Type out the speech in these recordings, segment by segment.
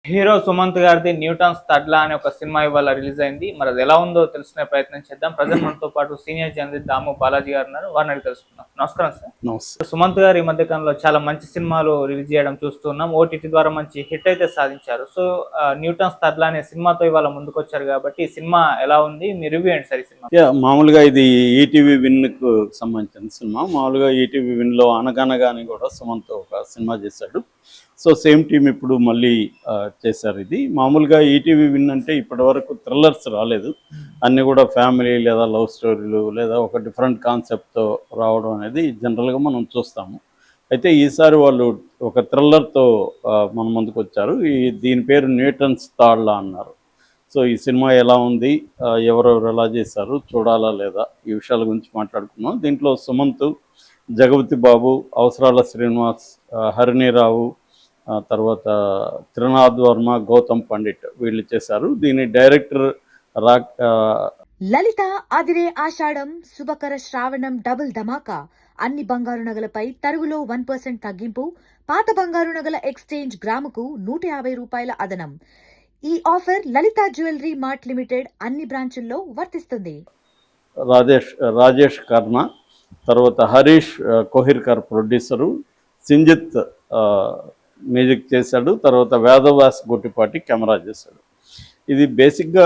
Hero Sumanth గారిది 'Newton's తడ్లా' అనే ఒక సినిమా ఇవాళ రిలీజ్ అయింది. మరి అది ఎలా ఉందో తెలుసుకునే ప్రయత్నం చేద్దాం. ప్రజెంట్ మనతో పాటు సీనియర్ జర్నలిస్ట్ దాము బాలాజీ గారు ఉన్నారు. వారిని అడిగి తెలుసుకుందాం. నమస్కారం సార్. నమస్తే. సుమంత్ గారు ఈ మధ్య కాలంలో చాలా మంచి సినిమాలు రిలీజ్ చేయడం చూస్తున్నాం. ఓటీటీ ద్వారా మంచి హిట్ అయితే సాధించారు. సో 'న్యూటన్స్ తడ్లా' అనే సినిమాతో ఇవాళ ముందుకొచ్చారు కాబట్టి ఈ సినిమా ఎలా ఉంది? మీ రివ్యూ ఏంటి సార్ ఈ సినిమా? మామూలుగా ఇది ఈటీవీ విన్కు సంబంధించిన సినిమా. మామూలుగా ఈటీవీ విన్లో అనగనగా అని కూడా సుమంత్ ఒక సినిమా చేశాడు. సో సేమ్ టీం ఇప్పుడు మళ్ళీ చేశారు. ఇది మామూలుగా ఈటీవీ విన్ అంటే ఇప్పటి వరకు థ్రిల్లర్స్ రాలేదు. అన్నీ కూడా ఫ్యామిలీ లేదా లవ్ స్టోరీలు లేదా ఒక డిఫరెంట్ కాన్సెప్ట్తో రావడం అనేది జనరల్గా మనం చూస్తాము. అయితే ఈసారి వాళ్ళు ఒక థ్రిల్లర్తో మన ముందుకు వచ్చారు. దీని పేరు న్యూటన్స్ తాడ్లా అన్నారు. సో ఈ సినిమా ఎలా ఉంది, ఎవరెవరు ఎలా చేశారు, చూడాలా లేదా, ఈ విషయాల గురించి మాట్లాడుకున్నాం. దీంట్లో సుమంత్, జగపతి బాబు, అవసరాల శ్రీనివాస్, హరిణీరావు, తర్వాత త్రినాథ్ వర్మ, గౌతమ్ పండిట్ వీళ్ళు చేశారు. దీని డైరెక్టర్ లలిత అదిరే ఆషాఢం శుభకర శ్రావణం డబుల్ ధమాకా. అన్ని బంగారు నగలపై తరుగులో 1% తగ్గింపు. పాత బంగారు నగల ఎక్స్చేంజ్ గ్రాముకు 150 రూపాయల అదనం. ఈ ఆఫర్ లలిత జ్యువెలరీ మార్ట్ లిమిటెడ్ అన్ని బ్రాంచుల్లో వర్తిస్తుంది. రాజేష్ కర్ణ, తర్వాత హరీష్ కోహిర్కర్ ప్రొడ్యూసరు, సింజిత్ మ్యూజిక్ చేశాడు, తర్వాత వేదవ్యాస్ గొట్టిపాటి కెమెరా చేశాడు. ఇది బేసిక్గా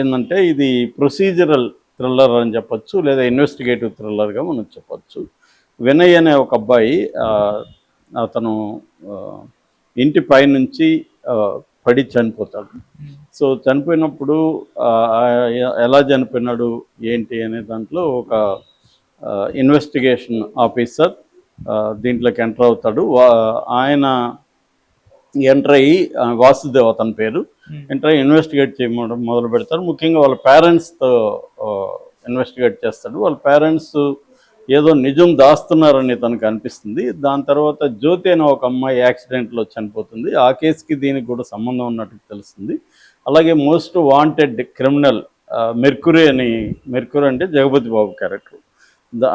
ఏంటంటే ఇది ప్రొసీజరల్ థ్రిల్లర్ అని చెప్పచ్చు, లేదా ఇన్వెస్టిగేటివ్ థ్రిల్లర్గా మనం చెప్పచ్చు. వినయ్ అనే ఒక అబ్బాయి, అతను ఇంటి పైనుంచి పడి చనిపోతాడు. సో చనిపోయినప్పుడు ఎలా చనిపోయినాడు ఏంటి అనే దాంట్లో ఒక ఇన్వెస్టిగేషన్ ఆఫీసర్ దీంట్లోకి ఎంటర్ అవుతాడు. ఆయన ఎంటర్ అయ్యి, వాసుదేవ్ అతని పేరు, ఎంటర్ అయ్యి ఇన్వెస్టిగేట్ చేయడం మొదలు పెడతారు. ముఖ్యంగా వాళ్ళ పేరెంట్స్తో ఇన్వెస్టిగేట్ చేస్తాడు. వాళ్ళ పేరెంట్స్ ఏదో నిజం దాస్తున్నారని తనకు అనిపిస్తుంది. దాని తర్వాత జ్యోతి అనే ఒక అమ్మాయి యాక్సిడెంట్లో చనిపోతుంది. ఆ కేసుకి దీనికి కూడా సంబంధం ఉన్నట్టు తెలుస్తుంది. అలాగే మోస్ట్ వాంటెడ్ క్రిమినల్ మెర్కురీ అంటే జగపతి బాబు క్యారెక్టర్,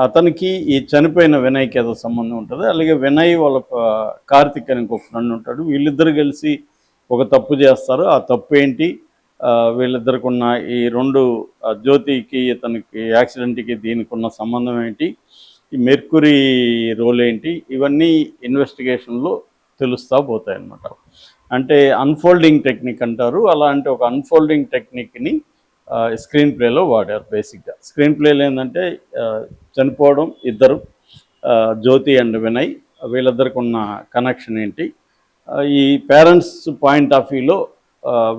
అతనికి ఈ చనిపోయిన వినయ్కి ఏదో సంబంధం ఉంటుంది. అలాగే వినయ్ వాళ్ళ కార్తిక్ అని ఇంకొక ఫ్రెండ్ ఉంటాడు. వీళ్ళిద్దరు కలిసి ఒక తప్పు చేస్తారు. ఆ తప్పు ఏంటి, వీళ్ళిద్దరికి ఉన్న ఈ రెండు, జ్యోతికి ఇతనికి యాక్సిడెంట్కి దీనికి ఉన్న సంబంధం ఏంటి, ఈ మెర్కురీ రోల్ ఏంటి, ఇవన్నీ ఇన్వెస్టిగేషన్లో తెలుస్తూ పోతాయి అన్నమాట. అంటే అన్ఫోల్డింగ్ టెక్నిక్ అంటారు. అలాంటి ఒక అన్ఫోల్డింగ్ టెక్నిక్ని స్క్రీన్ ప్లేలో వాడారు. బేసిక్గా స్క్రీన్ ప్లేలో ఏంటంటే చనిపోవడం ఇద్దరు, జ్యోతి అండ్ వినయ్, వీళ్ళిద్దరికి ఉన్న కనెక్షన్ ఏంటి, ఈ పేరెంట్స్ పాయింట్ ఆఫ్ వ్యూలో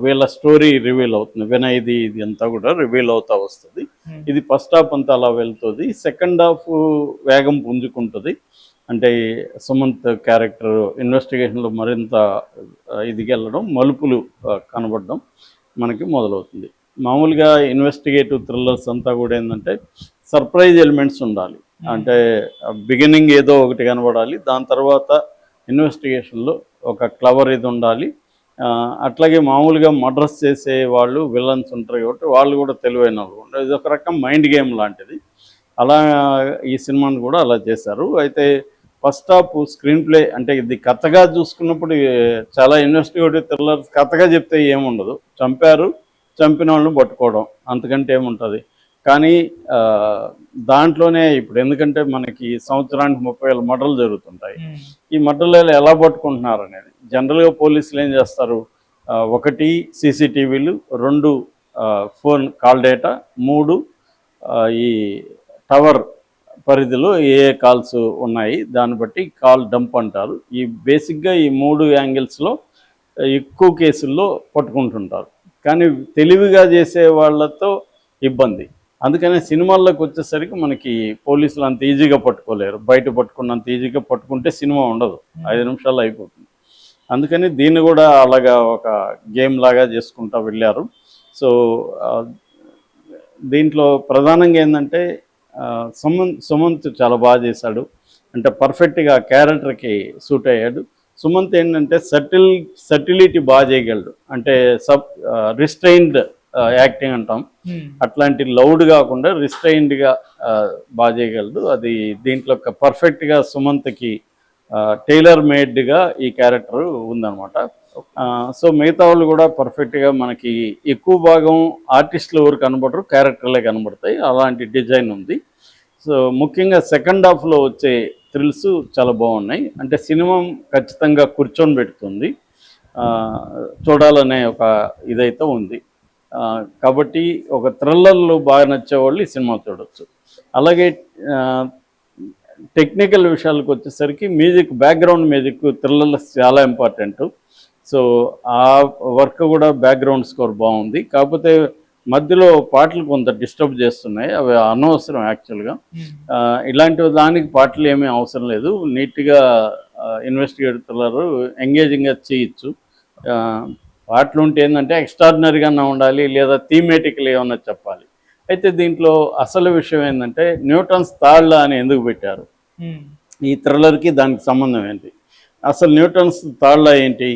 వీళ్ళ స్టోరీ రివీల్ అవుతుంది. వినయ్ది ఇది అంతా కూడా రివీల్ అవుతూ వస్తుంది. ఇది ఫస్ట్ హాఫ్ అంతా అలా వెళ్తుంది. సెకండ్ హాఫ్ వేగం పుంజుకుంటుంది. అంటే సుమంత్ క్యారెక్టర్ ఇన్వెస్టిగేషన్లో మరింత ఇదికి వెళ్ళడం, మలుపులు కనబడడం మనకి మొదలవుతుంది. మామూలుగా ఇన్వెస్టిగేటివ్ థ్రిల్లర్స్ అంతా కూడా ఏంటంటే సర్ప్రైజ్ ఎలిమెంట్స్ ఉండాలి. అంటే బిగినింగ్ ఏదో ఒకటి కనబడాలి, దాని తర్వాత ఇన్వెస్టిగేషన్లో ఒక క్లవర్ ఇది ఉండాలి. అట్లాగే మామూలుగా మర్డర్స్ చేసే వాళ్ళు విలన్స్ ఉంటారు కాబట్టి వాళ్ళు కూడా తెలివైన వాళ్ళు ఉంటారు. ఇది ఒక రకం మైండ్ గేమ్ లాంటిది. అలా ఈ సినిమాను కూడా అలా చేశారు. అయితే ఫస్ట్ హాఫ్ స్క్రీన్ ప్లే అంటే ఇది కథగా చూసుకున్నప్పుడు చాలా ఇన్వెస్టిగేటివ్ థ్రిల్లర్స్ కథగా చెప్తే ఏముండదు, చంపారు, చంపిన వాళ్ళని పట్టుకోవడం, అంతకంటే ఏముంటుంది. కానీ దాంట్లోనే ఇప్పుడు ఎందుకంటే మనకి సంవత్సరానికి 30,000 మర్డర్లు జరుగుతుంటాయి. ఈ మర్డర్లు ఎలా పట్టుకుంటున్నారు అనేది జనరల్గా పోలీసులు ఏం చేస్తారు, 1 సీసీటీవీలు, 2 ఫోన్ కాల్ డేటా, 3 ఈ టవర్ పరిధిలో ఏ కాల్స్ ఉన్నాయి దాన్ని బట్టి కాల్ డంప్ అంటారు. ఈ బేసిక్గా ఈ 3 యాంగిల్స్లో ఎక్కువ కేసుల్లో పట్టుకుంటుంటారు. కానీ తెలివిగా చేసే వాళ్ళతో ఇబ్బంది. అందుకనే సినిమాల్లోకి వచ్చేసరికి మనకి పోలీసులు అంత ఈజీగా పట్టుకోలేరు. బయట పట్టుకున్నంత ఈజీగా పట్టుకుంటే సినిమా ఉండదు, 5 నిమిషాల్లో అయిపోతుంది. అందుకని దీన్ని కూడా అలాగా ఒక గేమ్ లాగా చేసుకుంటూ వెళ్ళారు. సో దీంట్లో ప్రధానంగా ఏంటంటే సుమంత్ చాలా బాగా చేశాడు. అంటే పర్ఫెక్ట్గా క్యారెక్టర్కి సూట్ అయ్యాడు. సుమంత్ ఏంటంటే సటిలిటీ బాగా చేయగలడు. అంటే రిస్ట్రైన్డ్ యాక్టింగ్ అంటాం, అట్లాంటి లౌడ్ కాకుండా రిస్ట్రైన్డ్గా బాగా చేయగలడు. అది దీంట్లో పర్ఫెక్ట్గా సుమంత్కి టైలర్ మేడ్గా ఈ క్యారెక్టర్ ఉందన్నమాట. సో మిగతా వాళ్ళు కూడా పర్ఫెక్ట్గా మనకి ఎక్కువ భాగం ఆర్టిస్టులు ఎవరు కనబడరు, క్యారెక్టర్లే కనబడతాయి, అలాంటి డిజైన్ ఉంది. సో ముఖ్యంగా సెకండ్ హాఫ్లో వచ్చే థ్రిల్స్ చాలా బాగున్నాయి. అంటే సినిమా ఖచ్చితంగా కూర్చొని పెడుతుంది, చూడాలనే ఒక ఇదైతే ఉంది. కాబట్టి ఒక థ్రిల్లర్లు బాగా నచ్చేవాళ్ళు ఈ సినిమా చూడవచ్చు. అలాగే టెక్నికల్ విషయాలకు వచ్చేసరికి మ్యూజిక్, బ్యాక్గ్రౌండ్ మ్యూజిక్ థ్రిల్లర్స్ చాలా ఇంపార్టెంట్. సో ఆ వర్క్ కూడా బ్యాక్గ్రౌండ్ స్కోర్ బాగుంది. కాకపోతే మధ్యలో పాటలు కొంత డిస్టర్బ్ చేస్తున్నాయి, అవి అనవసరం యాక్చువల్గా. ఇలాంటి దానికి పాటలు ఏమీ అవసరం లేదు, నీట్గా ఇన్వెస్టిగేట్ థ్రిల్లర్ ఎంగేజింగ్గా చేయొచ్చు. పాటలు ఉంటే ఏంటంటే ఎక్స్ట్రాడినరీగానే ఉండాలి, లేదా థీమేటికల్ ఏమన్నా చెప్పాలి. అయితే దీంట్లో అసలు విషయం ఏంటంటే న్యూటన్స్ థర్డ్ లా అని ఎందుకు పెట్టారు, ఈ థ్రిల్లర్కి దానికి సంబంధం ఏంటి? అసలు న్యూటన్స్ థర్డ్ లా ఏంటి?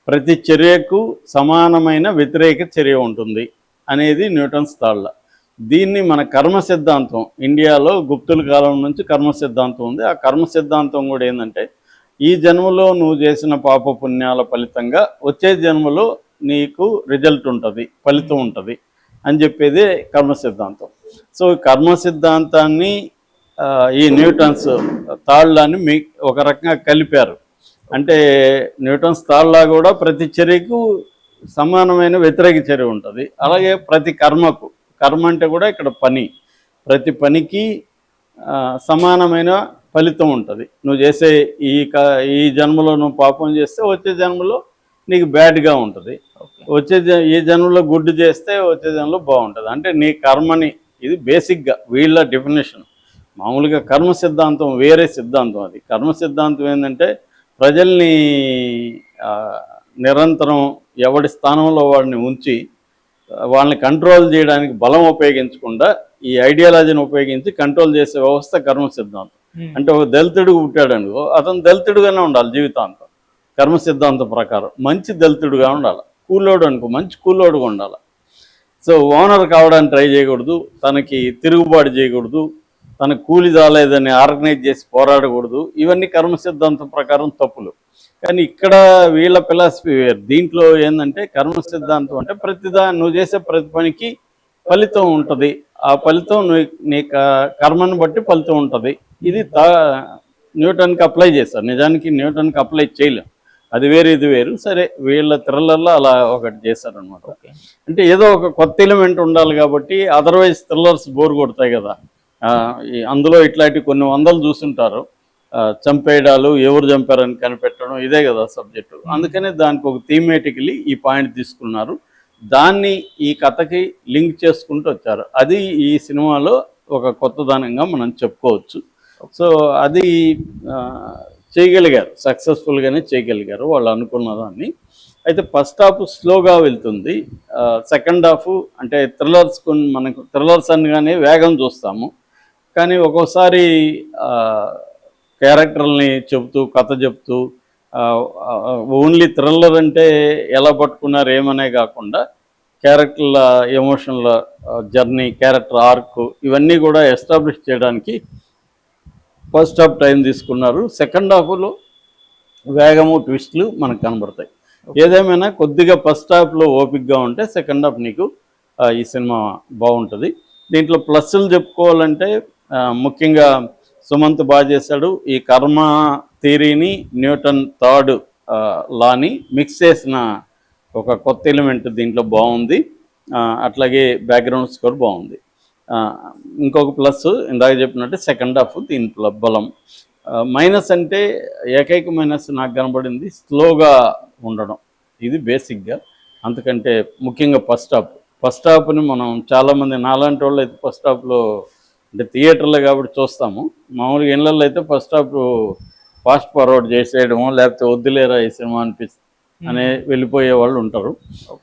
ప్రతి చర్యకు సమానమైన వ్యతిరేక చర్య ఉంటుంది అనేది న్యూటన్స్ థర్డ్ లా. దీన్ని మన కర్మ సిద్ధాంతం, ఇండియాలో గుప్తుల కాలం నుంచి కర్మ సిద్ధాంతం ఉంది. ఆ కర్మ సిద్ధాంతం కూడా ఏంటంటే ఈ జన్మలో నువ్వు చేసిన పాప పుణ్యాల ఫలితంగా వచ్చే జన్మలో నీకు రిజల్ట్ ఉంటుంది, ఫలితం ఉంటుంది అని చెప్పేది కర్మ సిద్ధాంతం. సో కర్మ సిద్ధాంతాన్ని ఈ న్యూటన్స్ థర్డ్ లాని ఒక రకంగా కలిపారు. అంటే న్యూటన్స్ థర్డ్ లా కూడా ప్రతి చర్యకు సమానమైన వ్యతిరేక చర్య ఉంటుంది. అలాగే ప్రతి కర్మకు, కర్మ అంటే కూడా ఇక్కడ పని, ప్రతి పనికి సమానమైన ఫలితం ఉంటుంది. నువ్వు చేసే ఈ జన్మలో నువ్వు పాపం చేస్తే వచ్చే జన్మలో నీకు బ్యాడ్గా ఉంటుంది, ఈ జన్మలో గుడ్ చేస్తే వచ్చే జన్మలో బాగుంటుంది. అంటే నీ కర్మని, ఇది బేసిక్గా వీళ్ళ డెఫినేషన్. మామూలుగా కర్మ సిద్ధాంతం వేరే సిద్ధాంతం. అది కర్మ సిద్ధాంతం ఏంటంటే ప్రజల్ని నిరంతరం ఎవడి స్థానంలో వాడిని ఉంచి వాళ్ళని కంట్రోల్ చేయడానికి బలం ఉపయోగించకుండా ఈ ఐడియాలజీని ఉపయోగించి కంట్రోల్ చేసే వ్యవస్థ కర్మ సిద్ధాంతం. అంటే ఒక దళితుడు పుట్టాడనుకో, అతను దళితుడుగానే ఉండాలి జీవితాంతం కర్మ సిద్ధాంతం ప్రకారం. మంచి దళితుడుగా ఉండాలి. కూలోడు అనుకో, మంచి కూలోడుగా ఉండాలి. సో ఓనర్ కావడానికి ట్రై చేయకూడదు, తనకి తిరుగుబాటు చేయకూడదు, తన కూలి రాలేదని ఆర్గనైజ్ చేసి పోరాడకూడదు. ఇవన్నీ కర్మ సిద్ధాంతం ప్రకారం తప్పులు. కానీ ఇక్కడ వీళ్ళ ఫిలాసఫీ వేరు. దీంట్లో ఏంటంటే కర్మ సిద్ధాంతం అంటే నువ్వు చేసే ప్రతి పనికి ఫలితం ఉంటుంది, ఆ ఫలితం నీ కర్మను బట్టి ఫలితం ఉంటుంది. ఇది న్యూటన్కి అప్లై చేస్తారు. నిజానికి న్యూటన్కి అప్లై చేయలేం, అది వేరు ఇది వేరు. సరే వీళ్ళ థ్రిల్లర్లో అలా ఒకటి చేశారనమాట. అంటే ఏదో ఒక కొత్త ఎలిమెంట్ ఉండాలి కాబట్టి. అదర్వైజ్ థ్రిల్లర్స్ బోర్ కొడతాయి కదా. అందులో ఇట్లాంటి కొన్ని వందలు చూస్తుంటారు, చంపేయడాలు, ఎవరు చంపారని కనిపెట్టడం, ఇదే కదా సబ్జెక్టు. అందుకనే దానికి ఒక థీమేటికలీ ఈ పాయింట్ తీసుకున్నారు, దాన్ని ఈ కథకి లింక్ చేసుకుంటూ వచ్చారు. అది ఈ సినిమాలో ఒక కొత్తదనంగా మనం చెప్పుకోవచ్చు. సో అది చేయగలిగారు, సక్సెస్ఫుల్గానే చేయగలిగారు వాళ్ళు అనుకున్న దాన్ని. అయితే ఫస్ట్ హాఫ్ స్లోగా వెళ్తుంది, సెకండ్ హాఫ్ అంటే మనకు థ్రిల్లర్స్ అనగానే వేగం చూస్తాము, కానీ ఒక్కోసారి క్యారెక్టర్ని చెబుతూ కథ చెప్తూ ఓన్లీ థ్రిల్లర్ అంటే ఎలా పట్టుకున్నారు ఏమనే కాకుండా క్యారెక్టర్ల ఎమోషనల్ జర్నీ, క్యారెక్టర్ ఆర్క్, ఇవన్నీ కూడా ఎస్టాబ్లిష్ చేయడానికి ఫస్ట్ హాఫ్ టైం తీసుకున్నారు. సెకండ్ హాఫ్లో వేగము, ట్విస్టులు మనకు కనబడతాయి. ఏదేమైనా కొద్దిగా ఫస్ట్ హాఫ్లో ఓపిక్గా ఉంటే సెకండ్ హాఫ్ నీకు ఈ సినిమా బాగుంటుంది. దీంట్లో ప్లస్లు చెప్పుకోవాలంటే ముఖ్యంగా సుమంత్ బాగా చేశాడు. ఈ కర్మ థియరీని న్యూటన్ థర్డ్ లాని మిక్స్ చేసిన ఒక కొత్త ఎలిమెంట్ దీంట్లో బాగుంది. అట్లాగే బ్యాక్గ్రౌండ్ స్కోర్ బాగుంది. ఇంకొక ప్లస్ ఇందాక చెప్పినట్టు సెకండ్ హాఫ్ దీంట్లో బలం. మైనస్ అంటే ఏకైక మైనస్ నాకు కనబడింది స్లోగా ఉండడం, ఇది బేసిక్గా. అంతకంటే ముఖ్యంగా ఫస్ట్ హాఫ్ని మనం చాలామంది నాలాంటి వాళ్ళు అయితే ఫస్ట్ హాఫ్లో అంటే థియేటర్లో కాబట్టి చూస్తాము, మామూలుగా ఇళ్ళల్లో అయితే ఫస్ట్ హాఫ్ ఫాస్ట్ ఫార్వర్డ్ చేసేయడమో లేకపోతే వద్దులేరా ఈ సినిమా అనే వెళ్ళిపోయే వాళ్ళు ఉంటారు.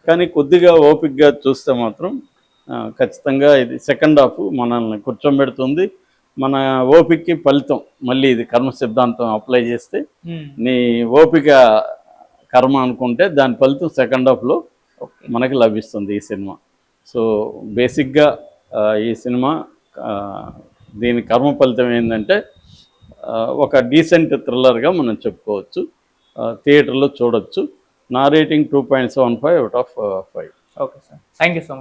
కానీ కొద్దిగా ఓపిక్గా చూస్తే మాత్రం ఖచ్చితంగా ఇది సెకండ్ హాఫ్ మనల్ని కూర్చోబెడుతుంది. మన ఓపికకి ఫలితం, మళ్ళీ ఇది కర్మ సిద్ధాంతం అప్లై చేస్తే నీ ఓపిక కర్మ అనుకుంటే దాని ఫలితం సెకండ్ హాఫ్లో మనకి లభిస్తుంది ఈ సినిమా. సో బేసిక్గా ఈ సినిమా దీని కర్మ ఫలితం ఏంటంటే ఒక డీసెంట్ థ్రిల్లర్గా మనం చెప్పుకోవచ్చు. థియేటర్లో చూడొచ్చు. నా rating 2.75 out of 5. Okay sir, thank you so much.